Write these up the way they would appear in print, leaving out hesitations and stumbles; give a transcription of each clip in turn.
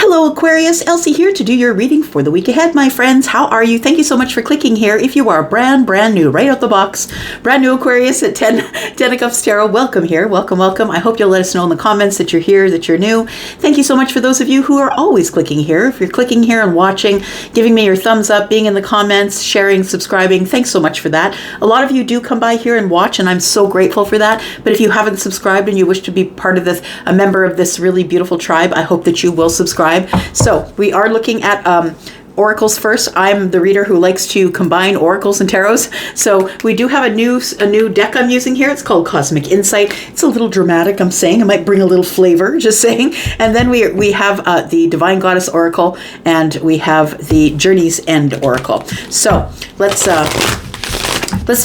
Hello Aquarius, Elsie here to do your reading for the week ahead, my friends. How are you? Thank you so much for clicking here. If you are brand new, right out the box, brand new Aquarius at 10 of Cups Tarot, welcome here. Welcome. I hope you'll let us know in the comments that you're here, that you're new. Thank you so much for those of you who are always clicking here. If you're clicking here and watching, giving me your thumbs up, being in the comments, sharing, subscribing, thanks so much for that. A lot of you do come by here and watch, and I'm so grateful for that. But if you haven't subscribed and you wish to be part of this, a member of this really beautiful tribe, I hope that you will subscribe. So we are looking at oracles first. I'm the reader who likes to combine oracles and tarots. So we do have a new deck I'm using here. It's called Cosmic Insight. It's a little dramatic, I'm saying. It might bring a little flavor, just saying. And then we have the Divine Goddess Oracle, and we have the Journey's End Oracle. So let's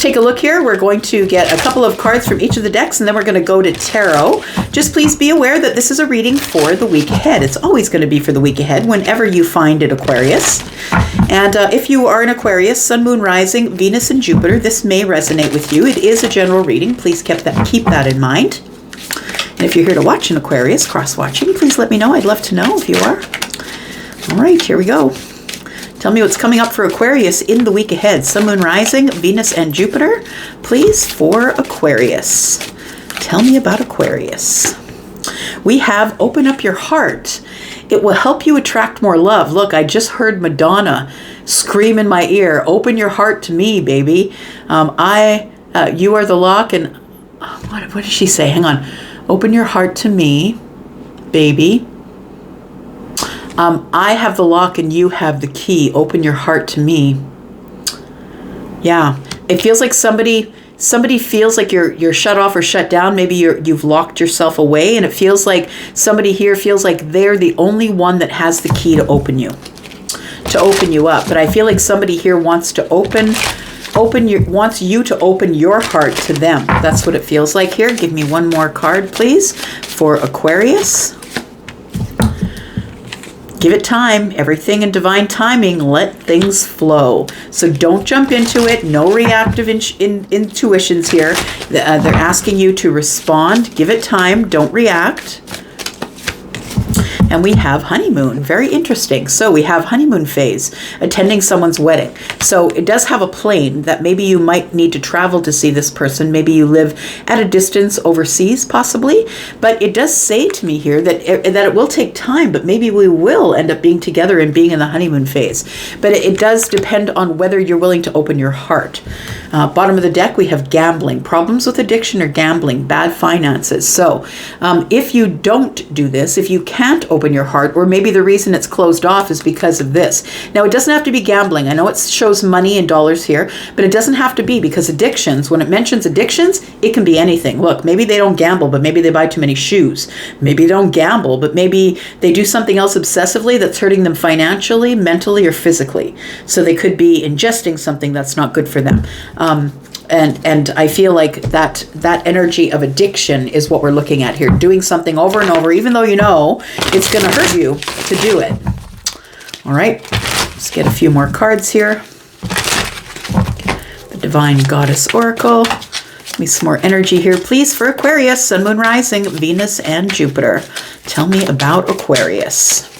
take a look here. We're going to get a couple of cards from each of the decks, and then we're going to go to tarot. Just please be aware that this is a reading for the week ahead. It's always going to be for the week ahead whenever you find it, Aquarius. And if you are an Aquarius, Sun, Moon, Rising, Venus, and Jupiter, this may resonate with you. It is a general reading. Please keep that in mind. And if you're here to watch an Aquarius, cross-watching, please let me know. I'd love to know if you are. All right, here we go. Tell me what's coming up for Aquarius in the week ahead. Sun, Moon, Rising, Venus, and Jupiter. Please, for Aquarius. Tell me about Aquarius. We have Open Up Your Heart. It will help you attract more love. Look, I just heard Madonna scream in my ear, open your heart to me, baby. You are the lock, and what did she say? Hang on. Open your heart to me, baby. I have the lock and you have the key. Open your heart to me. Yeah, it feels like somebody feels like you're shut off or shut down. Maybe you've locked yourself away, and it feels like somebody here feels like they're the only one that has the key to open you up. But I feel like somebody here wants to wants you to open your heart to them. That's what it feels like here. Give me one more card, please, for Aquarius. Give it time. Everything in divine timing. Let things flow. So don't jump into it. No reactive intuitions here. They're asking you to respond. Give it time. Don't react. And we have honeymoon. Very interesting. So we have honeymoon phase, attending someone's wedding. So it does have a plane that maybe you might need to travel to see this person. Maybe you live at a distance overseas, possibly. But it does say to me here that it will take time, but maybe we will end up being together and being in the honeymoon phase. But it does depend on whether you're willing to open your heart. Bottom of the deck, we have gambling. Problems with addiction or gambling, bad finances. So if you don't do this, if you can't open your heart, or maybe the reason it's closed off is because of this. Now, it doesn't have to be gambling. I know it shows money and dollars here, but it doesn't have to be, because addictions, when it mentions addictions, it can be anything. Look, maybe they don't gamble, but maybe they buy too many shoes. Maybe they don't gamble, but maybe they do something else obsessively that's hurting them financially, mentally, or physically. So they could be ingesting something that's not good for them. And I feel like that energy of addiction is what we're looking at here. Doing something over and over, even though you know it's going to hurt you to do it. All right, let's get a few more cards here. The Divine Goddess Oracle. Give me some more energy here, please, for Aquarius, Sun, Moon, Rising, Venus, and Jupiter. Tell me about Aquarius.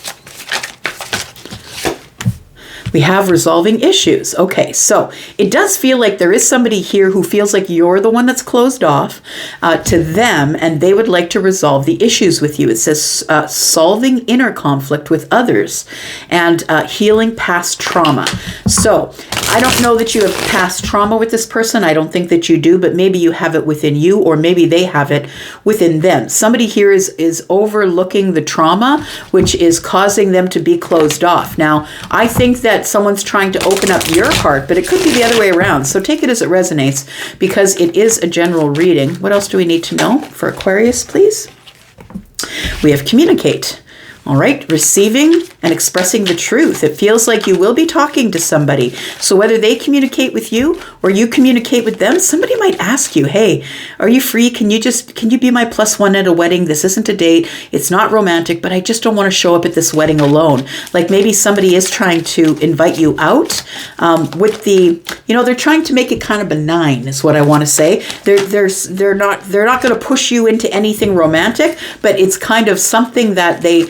We have resolving issues. Okay, so it does feel like there is somebody here who feels like you're the one that's closed off to them, and they would like to resolve the issues with you. It says solving inner conflict with others and healing past trauma. So I don't know that you have past trauma with this person. I don't think that you do, but maybe you have it within you, or maybe they have it within them. Somebody here is overlooking the trauma, which is causing them to be closed off. Now, I think that someone's trying to open up your heart, but it could be the other way around. So take it as it resonates, because it is a general reading. What else do we need to know for Aquarius, please? We have communicate. All right, receiving and expressing the truth. It feels like you will be talking to somebody. So whether they communicate with you or you communicate with them, somebody might ask you, hey, are you free? Can you be my +1 at a wedding? This isn't a date. It's not romantic, but I just don't want to show up at this wedding alone. Like maybe somebody is trying to invite you out with the, they're trying to make it kind of benign is what I want to say. They're not going to push you into anything romantic, but it's kind of something that they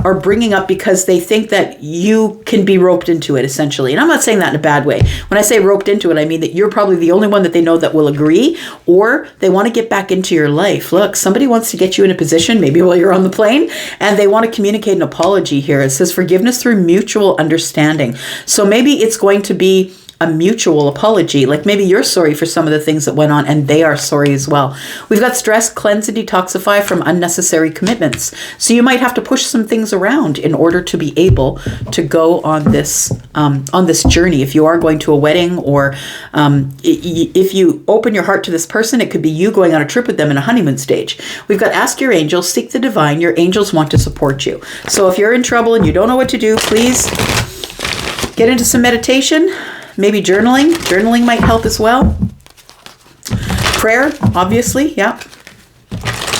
are bringing up because they think that you can be roped into it, essentially. And I'm not saying that in a bad way. When I say roped into it, I mean that you're probably the only one that they know that will agree, or they want to get back into your life. Look, somebody wants to get you in a position, maybe while you're on the plane, and they want to communicate an apology here. It says forgiveness through mutual understanding. So maybe it's going to be a mutual apology. Like maybe you're sorry for some of the things that went on and they are sorry as well. We've got stress, cleanse, and detoxify from unnecessary commitments. So you might have to push some things around in order to be able to go on this journey. If you are going to a wedding, or if you open your heart to this person, it could be you going on a trip with them in a honeymoon stage. We've got ask your angels, seek the divine. Your angels want to support you. So if you're in trouble and you don't know what to do, please get into some meditation. Maybe journaling. Journaling might help as well. Prayer, obviously, yeah.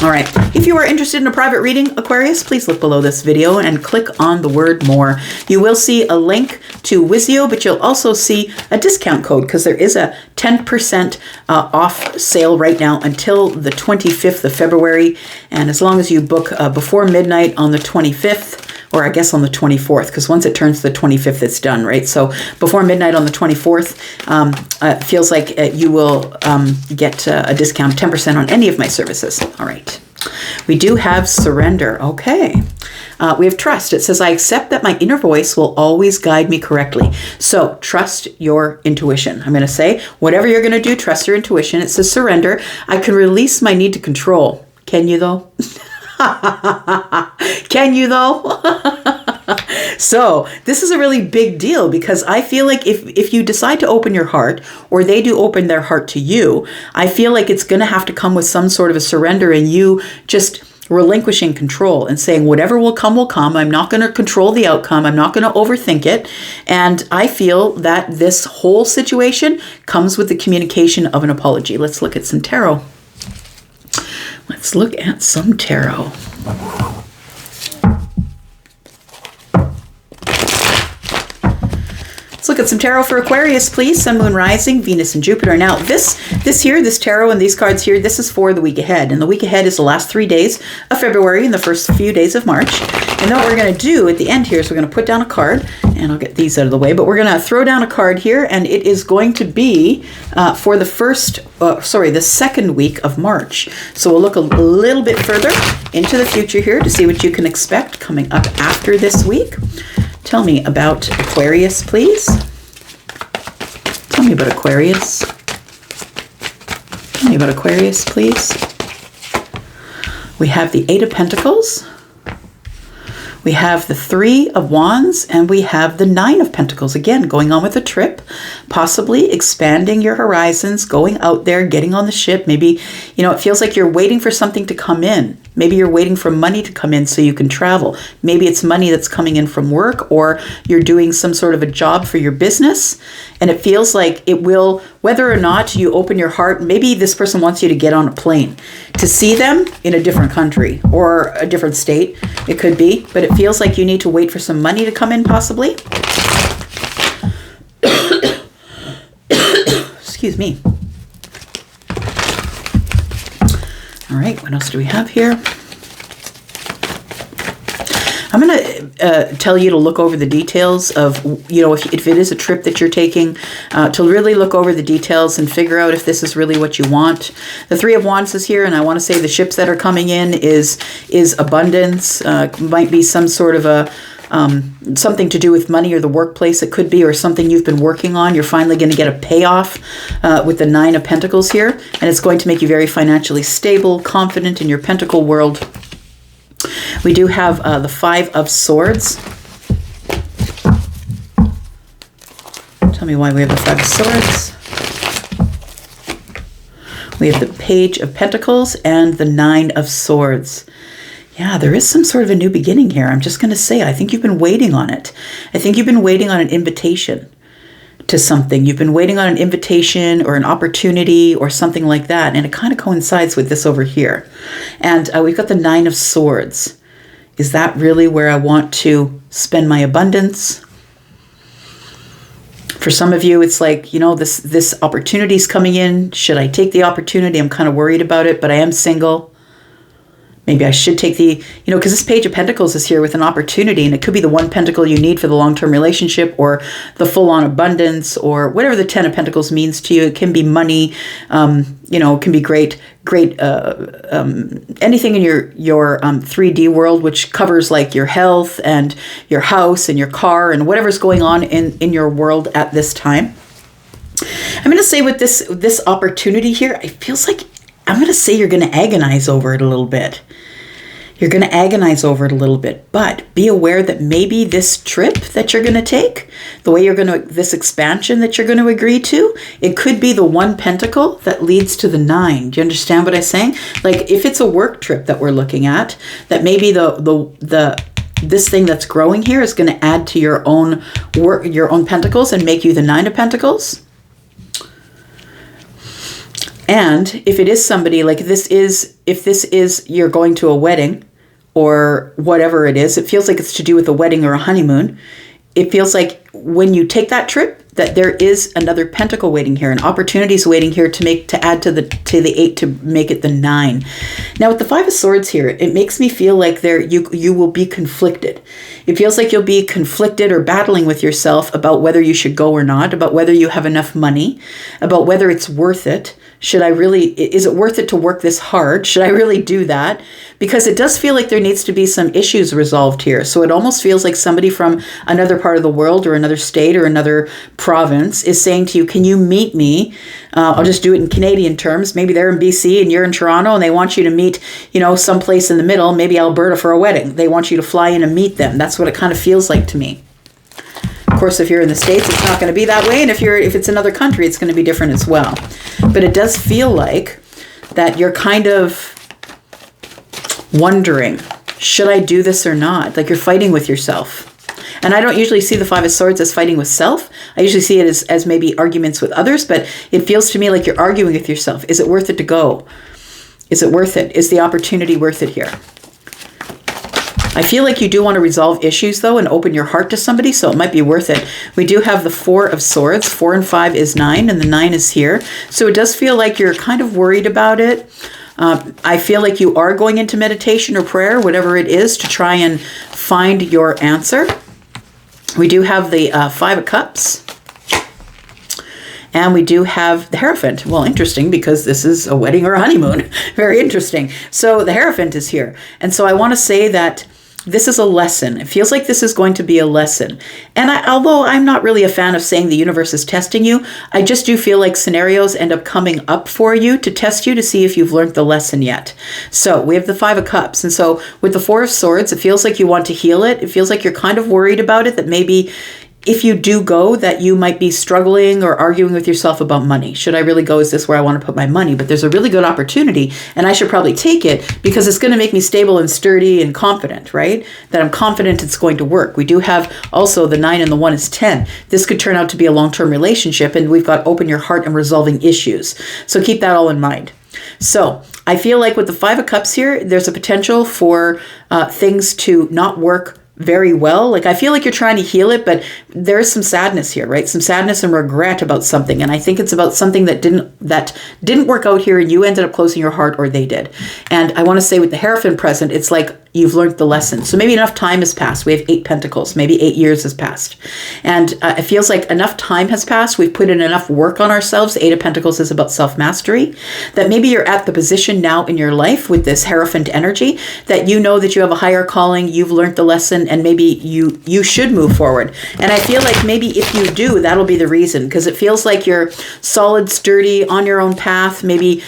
All right. If you are interested in a private reading, Aquarius, please look below this video and click on the word more. You will see a link to Wizio, but you'll also see a discount code because there is a 10% off sale right now until the 25th of February. And as long as you book before midnight on the 25th, or I guess on the 24th, because once it turns to the 25th, it's done, right? So before midnight on the 24th, it feels like you will get a discount, 10% on any of my services. All right. We do have surrender. Okay. We have trust. It says, I accept that my inner voice will always guide me correctly. So trust your intuition. I'm going to say, whatever you're going to do, trust your intuition. It says surrender. I can release my need to control. Can you though? Can you though? So this is a really big deal, because I feel like if you decide to open your heart, or they do open their heart to you, I feel like it's going to have to come with some sort of a surrender, and you just relinquishing control and saying whatever will come will come. I'm not going to control the outcome. I'm not going to overthink it. And I feel that this whole situation comes with the communication of an apology. Let's look at some tarot. Let's look at some tarot. Let's look at some tarot for Aquarius, please. Sun, Moon, Rising, Venus, and Jupiter. Now, this tarot and these cards here, this is for the week ahead. And the week ahead is the last 3 days of February and the first few days of March. And then what we're going to do at the end here is we're going to put down a card, and I'll get these out of the way, but we're going to throw down a card here, and it is going to be for the second week of March. So we'll look a little bit further into the future here to see what you can expect coming up after this week. Tell me about Aquarius, please. Tell me about Aquarius. Tell me about Aquarius, please. We have the Eight of Pentacles. We have the Three of Wands, and we have the Nine of Pentacles. Again, going on with a trip, possibly expanding your horizons, going out there, getting on the ship. Maybe, it feels like you're waiting for something to come in. Maybe you're waiting for money to come in so you can travel. Maybe it's money that's coming in from work, or you're doing some sort of a job for your business. And it feels like it will, whether or not you open your heart, maybe this person wants you to get on a plane to see them in a different country or a different state. It could be, but it feels like you need to wait for some money to come in, possibly. Excuse me. All right, what else do we have here? I'm going to tell you to look over the details of, if it is a trip that you're taking, to really look over the details and figure out if this is really what you want. The Three of Wands is here, and I want to say the ships that are coming in is abundance. Might be some sort of a something to do with money or the workplace, it could be, or something you've been working on. You're finally going to get a payoff with the Nine of Pentacles here, and it's going to make you very financially stable, confident in your pentacle world. We do have the Five of Swords. Tell me why we have the Five of Swords. We have the Page of Pentacles and the Nine of Swords. Yeah, there is some sort of a new beginning here. I'm just going to say, I think you've been waiting on it. I think you've been waiting on an invitation to something. You've been waiting on an invitation or an opportunity or something like that. And it kind of coincides with this over here. And we've got the Nine of Swords. Is that really where I want to spend my abundance? For some of you, it's like, this opportunity is coming in. Should I take the opportunity? I'm kind of worried about it, but I am single. Maybe I should take because this Page of Pentacles is here with an opportunity, and it could be the one pentacle you need for the long-term relationship, or the full-on abundance, or whatever the Ten of Pentacles means to you. It can be money, it can be great, anything in your 3D world, which covers like your health and your house and your car and whatever's going on in your world at this time. I'm going to say with this opportunity here, it feels like I'm going to say you're going to agonize over it a little bit. You're going to agonize over it a little bit, but be aware that maybe this trip that you're going to take, this expansion that you're going to agree to, it could be the one pentacle that leads to the 9. Do you understand what I'm saying? Like if it's a work trip that we're looking at, that maybe this thing that's growing here is going to add to your own work, your own pentacles, and make you the 9 of Pentacles. And if it is somebody like if this is you're going to a wedding or whatever it is, it feels like it's to do with a wedding or a honeymoon. It feels like when you take that trip that there is another pentacle waiting here, an opportunity is waiting here to add to the 8 to make it the 9. Now with the 5 of Swords here, it makes me feel like you will be conflicted. It feels like you'll be conflicted or battling with yourself about whether you should go or not, about whether you have enough money, about whether it's worth it. Is it worth it to work this hard? Should I really do that? Because it does feel like there needs to be some issues resolved here. So it almost feels like somebody from another part of the world or another state or another province is saying to you, can you meet me? I'll just do it in Canadian terms. Maybe they're in BC and you're in Toronto and they want you to meet, someplace in the middle, maybe Alberta for a wedding. They want you to fly in and meet them. That's what it kind of feels like to me. Of course, if you're in the States, it's not going to be that way. And if it's another country, it's going to be different as well. But it does feel like that you're kind of wondering, should I do this or not? Like you're fighting with yourself. And I don't usually see the 5 of Swords as fighting with self. I usually see it as maybe arguments with others, but it feels to me like you're arguing with yourself. Is it worth it to go? Is it worth it? Is the opportunity worth it here? I feel like you do want to resolve issues, though, and open your heart to somebody, so it might be worth it. We do have the 4 of Swords. 4 and 5 is 9, and the 9 is here. So it does feel like you're kind of worried about it. I feel like you are going into meditation or prayer, whatever it is, to try and find your answer. We do have the 5 of Cups. And we do have the Hierophant. Well, interesting, because this is a wedding or a honeymoon. Very interesting. So the Hierophant is here. And so I want to say that this is a lesson. It feels like this is going to be a lesson. And although I'm not really a fan of saying the universe is testing you, I just do feel like scenarios end up coming up for you to test you to see if you've learned the lesson yet. So we have the 5 of Cups. And so with the 4 of Swords, it feels like you want to heal it. It feels like you're kind of worried about it, that maybe if you do go, that you might be struggling or arguing with yourself about money. Should I really go? Is this where I want to put my money? But there's a really good opportunity, and I should probably take it because it's going to make me stable and sturdy and confident, right? That I'm confident it's going to work. We do have also the 9 and the 1 is 10. This could turn out to be a long-term relationship, and we've got open your heart and resolving issues. So keep that all in mind. So I feel like with the 5 of Cups here, there's a potential for things to not work very well. Like I feel like you're trying to heal it, but there is some sadness here, right? Some sadness and regret about something. And I think it's about something that didn't work out here and you ended up closing your heart, or they did. And I want to say with the Hierophant present, it's like you've learned the lesson. So maybe enough time has passed. We have 8 pentacles, maybe 8 years has passed. And it feels like enough time has passed. We've put in enough work on ourselves. The 8 of Pentacles is about self-mastery, that maybe you're at the position now in your life with this Hierophant energy that you know that you have a higher calling, you've learned the lesson, and maybe you should move forward. And I feel like maybe if you do, that'll be the reason, because it feels like you're solid, sturdy, on your own path, maybe,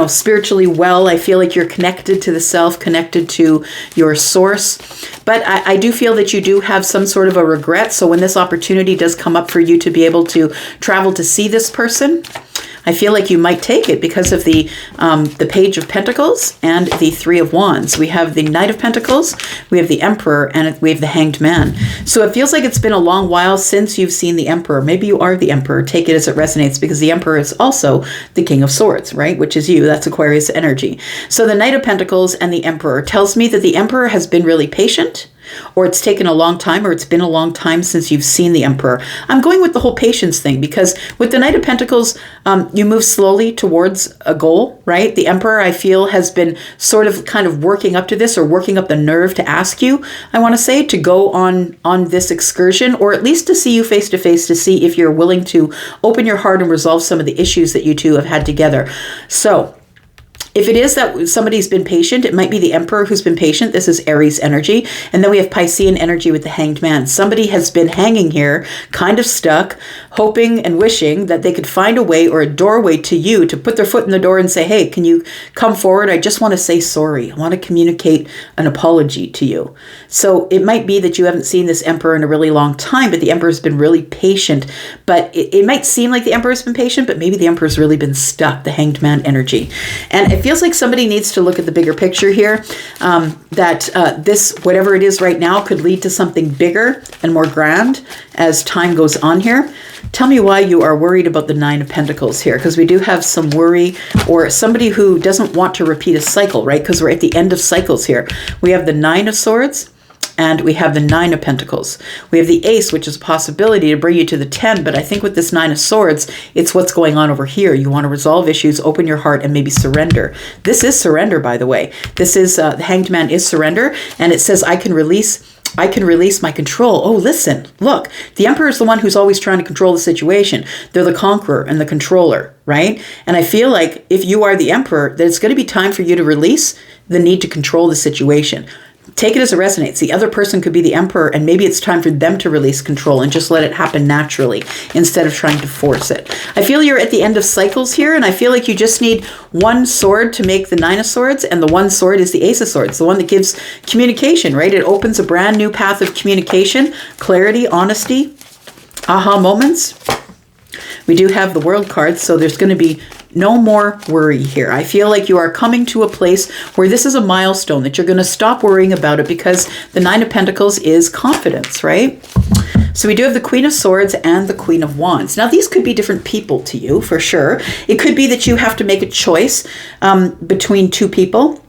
spiritually well. I feel like you're connected to the self, connected to your source. But I do feel that you do have some sort of a regret. So when this opportunity does come up for you to be able to travel to see this person, I feel like you might take it because of the Page of Pentacles and the 3 of Wands. We have the Knight of Pentacles, we have the Emperor, and we have the Hanged Man. So it feels like it's been a long while since you've seen the Emperor. Maybe you are the Emperor. Take it as it resonates, because the Emperor is also the King of Swords, right? Which is you. That's Aquarius energy. So the Knight of Pentacles and the Emperor tells me that the Emperor has been really patient. or it's taken a long time, or it's been a long time since you've seen the Emperor. I'm going with the whole patience thing because with the Knight of Pentacles, you move slowly towards a goal, right? The Emperor, I feel, has been sort of kind of working up to this, or working up the nerve to ask you, I want to say, to go on this excursion, or at least to see you face to face, to see if you're willing to open your heart and resolve some of the issues that you two have had together. So if it is that somebody's been patient, it might be the Emperor who's been patient. This is Aries energy. And then we have Piscean energy with the Hanged Man. Somebody has been hanging here, kind of stuck, hoping and wishing that they could find a way or a doorway to you to put their foot in the door and say, hey, can you come forward? I just want to say sorry. I want to communicate an apology to you. So it might be that you haven't seen this Emperor in a really long time, but the Emperor's been really patient. But it might seem like the Emperor's been patient, but maybe the Emperor's really been stuck, the Hanged Man energy. And it feels like somebody needs to look at the bigger picture here, that this, whatever it is right now, could lead to something bigger and more grand as time goes on here. Tell me why you are worried about the Nine of Pentacles here, because we do have some worry, or somebody who doesn't want to repeat a cycle, right? Because we're at the end of cycles here. We have the Nine of Swords, and we have the Nine of Pentacles. We have the Ace, which is a possibility to bring you to the 10, but I think with this Nine of Swords, it's what's going on over here. You want to resolve issues, open your heart, and maybe surrender. This is surrender, by the way. This is, the Hanged Man is surrender, and it says, I can release my control. Oh, listen, look, the Emperor is the one who's always trying to control the situation. They're the conqueror and the controller, right? And I feel like if you are the Emperor, that it's going to be time for you to release the need to control the situation. Take it as it resonates. The other person could be the Emperor, and maybe it's time for them to release control and just let it happen naturally instead of trying to force it. I feel you're at the end of cycles here, and I feel like you just need one sword to make the Nine of Swords, and the one sword is the Ace of Swords, the one that gives communication, right? It opens a brand new path of communication, clarity, honesty, aha moments. We do have the World card, so there's going to be no more worry here. I feel like you are coming to a place where this is a milestone, that you're going to stop worrying about it, because the Nine of Pentacles is confidence, right? So we do have the Queen of Swords and the Queen of Wands. Now, these could be different people to you, for sure. It could be that you have to make a choice between two people.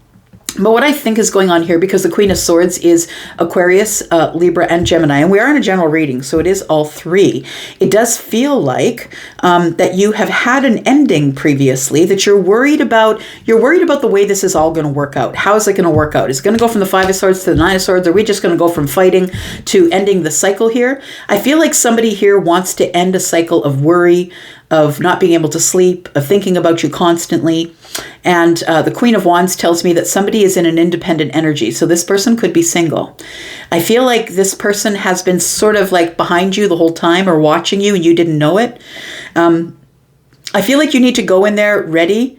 But what I think is going on here, because the Queen of Swords is Aquarius, Libra, and Gemini, and we are in a general reading, so it is all three. It does feel like that you have had an ending previously, that you're worried about the way this is all going to work out. How is it going to work out? Is it going to go from the Five of Swords to the Nine of Swords? Are we just going to go from fighting to ending the cycle here? I feel like somebody here wants to end a cycle of worry, of not being able to sleep, of thinking about you constantly. And the Queen of Wands tells me that somebody is in an independent energy. So this person could be single. I feel like this person has been sort of like behind you the whole time, or watching you and you didn't know it. I feel like you need to go in there ready.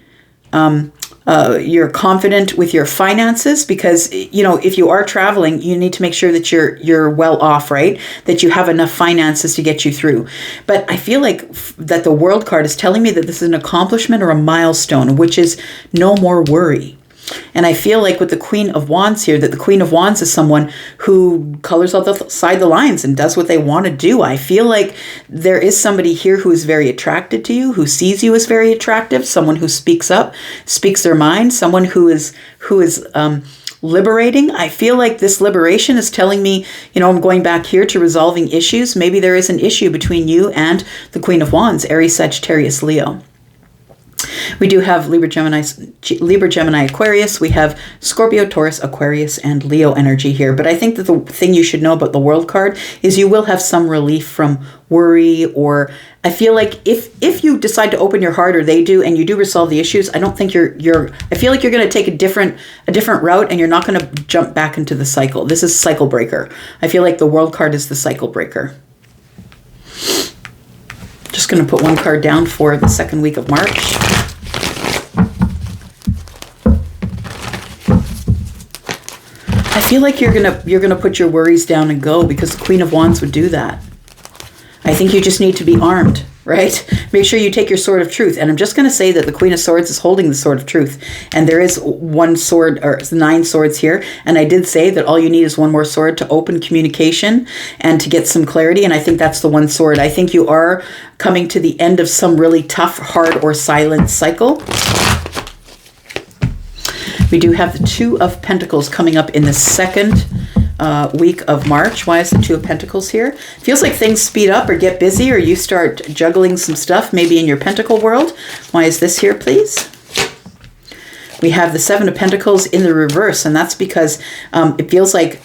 You're confident with your finances, because, you know, if you are traveling, you need to make sure that you're well off, right? That you have enough finances to get you through. But I feel like that the World card is telling me that this is an accomplishment or a milestone, which is no more worry. And I feel like with the Queen of Wands here, that the Queen of Wands is someone who colors outside the lines and does what they want to do. I feel like there is somebody here who is very attracted to you, who sees you as very attractive, someone who speaks up, speaks their mind, someone who is liberating. I feel like this liberation is telling me, you know, I'm going back here to resolving issues. Maybe there is an issue between you and the Queen of Wands, Aries, Sagittarius, Leo. We do have Libra, Gemini, Aquarius. We have Scorpio, Taurus, Aquarius, and Leo energy here. But I think that the thing you should know about the World card is you will have some relief from worry, or I feel like if you decide to open your heart, or they do, and you do resolve the issues, I don't think I feel like you're going to take a different route, and you're not going to jump back into the cycle. This is cycle breaker. I feel like the World card is the cycle breaker. Just going to put one card down for the second week of March. I feel like you're gonna put your worries down and go, because the Queen of Wands would do that. I think you just need to be armed, right? Make sure you take your sword of truth. And I'm just going to say that the Queen of Swords is holding the sword of truth. And there is one sword, or 9 swords here. And I did say that all you need is one more sword to open communication and to get some clarity. And I think that's the one sword. I think you are coming to the end of some really tough, hard, or silent cycle. We do have the Two of Pentacles coming up in the second week of March. Why is the Two of Pentacles here? Feels like things speed up or get busy, or you start juggling some stuff maybe in your pentacle world. Why is this here, please? We have the Seven of Pentacles in the reverse, and that's because it feels like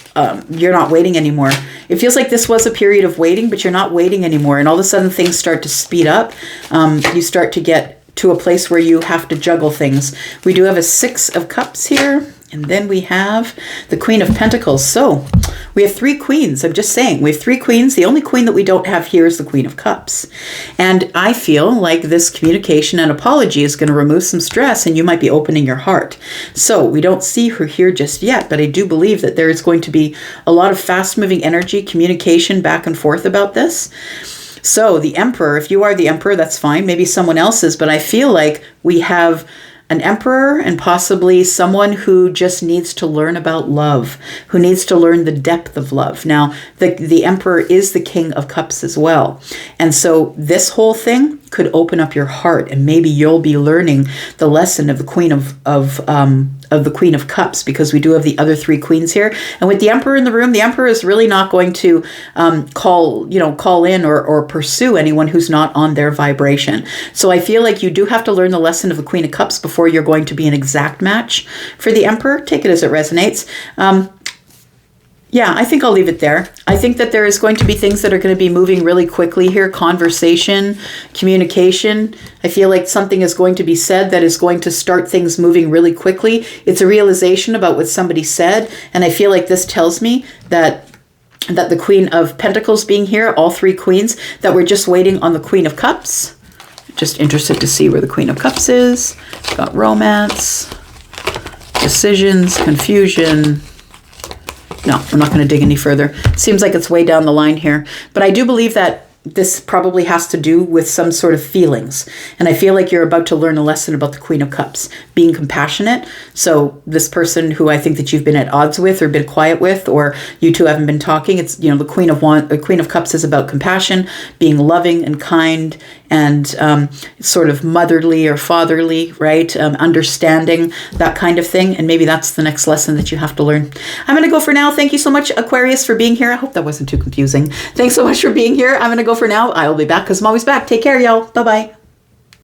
you're not waiting anymore. It feels like this was a period of waiting, but you're not waiting anymore, and all of a sudden things start to speed up. You start to get to a place where you have to juggle things. We do have a Six of Cups here, and then we have the Queen of Pentacles. So we have three queens. I'm just saying, we have three queens. The only queen that we don't have here is the Queen of Cups. And I feel like this communication and apology is going to remove some stress, and you might be opening your heart. So we don't see her here just yet, but I do believe that there is going to be a lot of fast-moving energy, communication back and forth about this. So the Emperor, if you are the Emperor, that's fine. Maybe someone else is, but I feel like we have an Emperor and possibly someone who just needs to learn about love, who needs to learn the depth of love. Now, the Emperor is the King of Cups as well. And so this whole thing could open up your heart, and maybe you'll be learning the lesson of the Queen of the Queen of Cups, because we do have the other three queens here. And with the Emperor in the room, the Emperor is really not going to call in or pursue anyone who's not on their vibration. So I feel like you do have to learn the lesson of the Queen of Cups before you're going to be an exact match for the Emperor. Take it as it resonates. Yeah, I think I'll leave it there. I think that there is going to be things that are going to be moving really quickly here. Conversation, communication. I feel like something is going to be said that is going to start things moving really quickly. It's a realization about what somebody said. And I feel like this tells me that the Queen of Pentacles being here, all three queens, that we're just waiting on the Queen of Cups. Just interested to see where the Queen of Cups is. Got romance, decisions, confusion. No, I'm not going to dig any further. Seems like it's way down the line here. But I do believe that this probably has to do with some sort of feelings. And I feel like you're about to learn a lesson about the Queen of Cups, being compassionate. So this person who I think that you've been at odds with or been quiet with, or you two haven't been talking, it's, the Queen of Cups is about compassion, being loving and kind, and sort of motherly or fatherly, right? Understanding, that kind of thing. And maybe that's the next lesson that you have to learn. I'm going to go for now. Thank you so much, Aquarius, for being here. I hope that wasn't too confusing. Thanks so much for being here. I'm going to go for now. I will be back because I'm always back. Take care, y'all. Bye-bye.